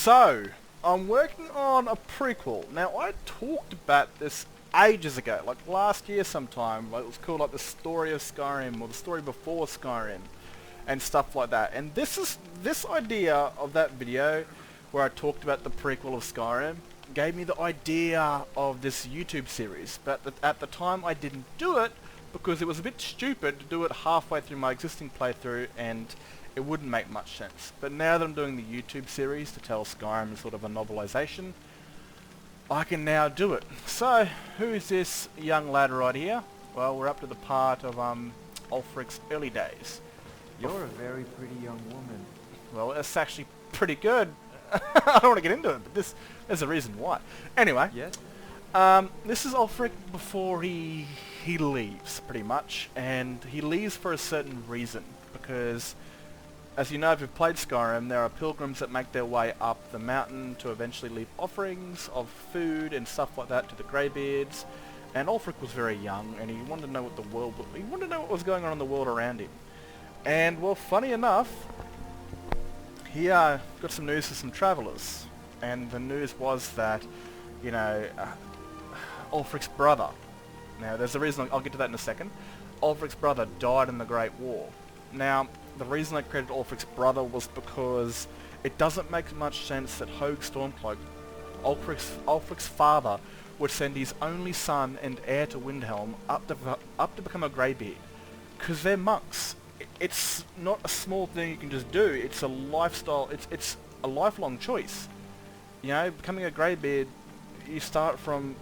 So, I'm working on a prequel. Now, I talked about this ages ago, like last year sometime. Like, it was called like the story of Skyrim or the story before Skyrim and stuff like that. And this idea of that video where I talked about the prequel of Skyrim gave me the idea of this YouTube series. But at the time I didn't do it because it was a bit stupid to do it halfway through my existing playthrough and it wouldn't make much sense. But now that I'm doing the YouTube series to tell Skyrim as sort of a novelisation, I can now do it. So, who is this young lad right here? Well, we're up to the part of Ulfric's early days. You're a very pretty young woman. Well, it's actually pretty good. I don't want to get into it, but there's a reason why. Anyway, Yes? this is Ulfric before he leaves, pretty much, and he leaves for a certain reason, because as you know, if you've played Skyrim, there are pilgrims that make their way up the mountain to eventually leave offerings of food and stuff like that to the Greybeards. And Ulfric was very young, and he wanted to know what was going on in the world around him. And well, funny enough, he got some news for some travellers, and the news was that, you know, Ulfric's brother. Now, there's a reason. I'll get to that in a second. Ulfric's brother died in the Great War. Now, the reason I credited Ulfric's brother was because it doesn't make much sense that Hogue Stormcloak, Ulfric's father, would send his only son and heir to Windhelm up to become a Greybeard, because they're monks. It's not a small thing you can just do. It's a lifestyle. It's a lifelong choice. You know, becoming a Greybeard, you start from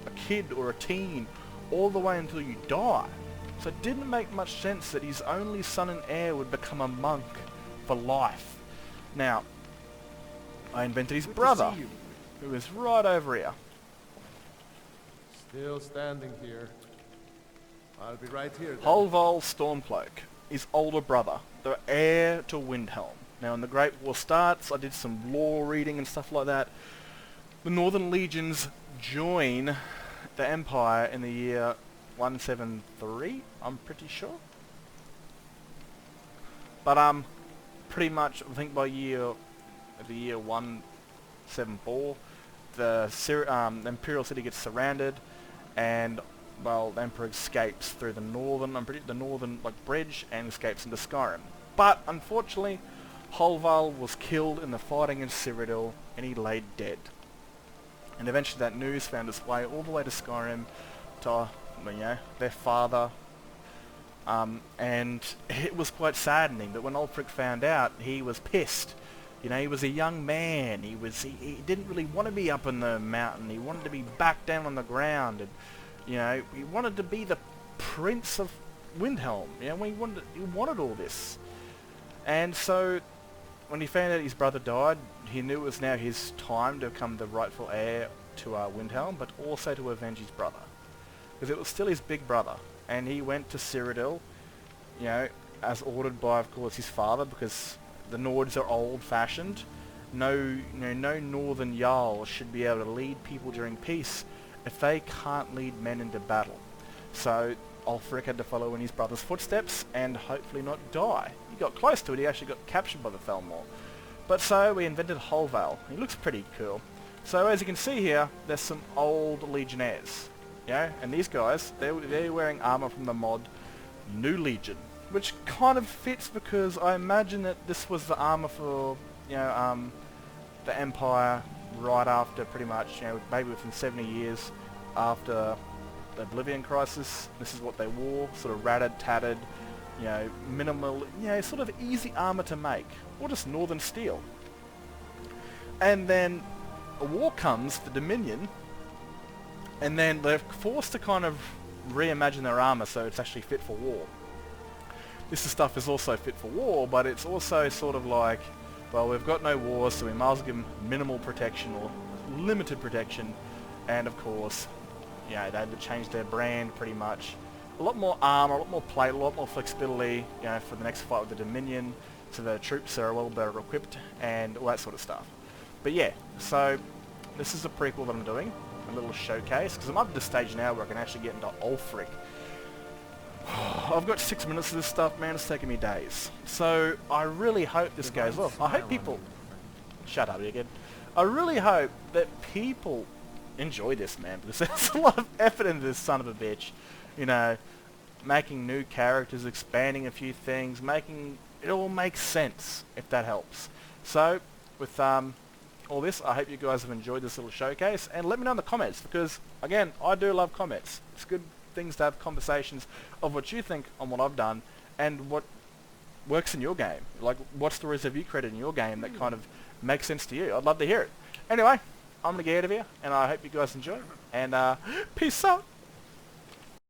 a kid or a teen all the way until you die. So it didn't make much sense that his only son and heir would become a monk for life. Now, I invented his brother, who is right over here. Still standing here. I'll be right here then. Holval Stormcloak, his older brother, the heir to Windhelm. Now, when the Great War starts, I did some lore reading and stuff like that. The Northern Legions join the Empire in the year 173, I'm pretty sure. But pretty much, I think by the year 174, the Imperial City gets surrounded, and well, the Emperor escapes through the northern bridge and escapes into Skyrim. But unfortunately, Holval was killed in the fighting in Cyrodiil, and he lay dead. And eventually, that news found its way all the way to Skyrim, to their father, and it was quite saddening that when Ulfric found out, he was pissed. You know, he was a young man. He didn't really want to be up in the mountain. He wanted to be back down on the ground, and you know, he wanted to be the Prince of Windhelm. You know, he wanted all this, and so when he found out his brother died, he knew it was now his time to become the rightful heir to Windhelm, but also to avenge his brother, because it was still his big brother. And he went to Cyrodiil, you know, as ordered by, of course, his father, because the Nords are old-fashioned. No northern Jarl should be able to lead people during peace if they can't lead men into battle. So Ulfric had to follow in his brother's footsteps and hopefully not die. He got close to it. He actually got captured by the Thalmor. But so we invented Holval. He looks pretty cool. So as you can see here, there's some old legionnaires. Yeah, and these guys, they're wearing armor from the mod New Legion, which kind of fits because I imagine that this was the armor for, the Empire right after pretty much, maybe within 70 years after the Oblivion Crisis. This is what they wore, sort of ratted, tattered, minimal, sort of easy armor to make, or just Northern steel. And then a war comes, the Dominion, and then they're forced to kind of reimagine their armor so it's actually fit for war. This stuff is also fit for war, but it's also sort of like, well, we've got no wars, so we might as well give them minimal protection or limited protection. And of course, they had to change their brand pretty much. A lot more armor, a lot more plate, a lot more flexibility, for the next fight with the Dominion, so the troops are a little better equipped and all that sort of stuff. But yeah, so this is a prequel that I'm doing. A little showcase, because I'm up to the stage now where I can actually get into Ulfric. I've got 6 minutes of this stuff, man. It's taking me days. So I really hope this goes well. I hope people... Shut up, again. I really hope that people enjoy this, man, because there's a lot of effort into this son of a bitch. You know, making new characters, expanding a few things, making it all make sense, if that helps. So, with all this, I hope you guys have enjoyed this little showcase, and let me know in the comments, because, again, I do love comments. It's good things to have conversations of what you think on what I've done, and what works in your game. Like, what stories have you created in your game that kind of make sense to you? I'd love to hear it. Anyway, I'm going to get out of here, and I hope you guys enjoy, and peace out.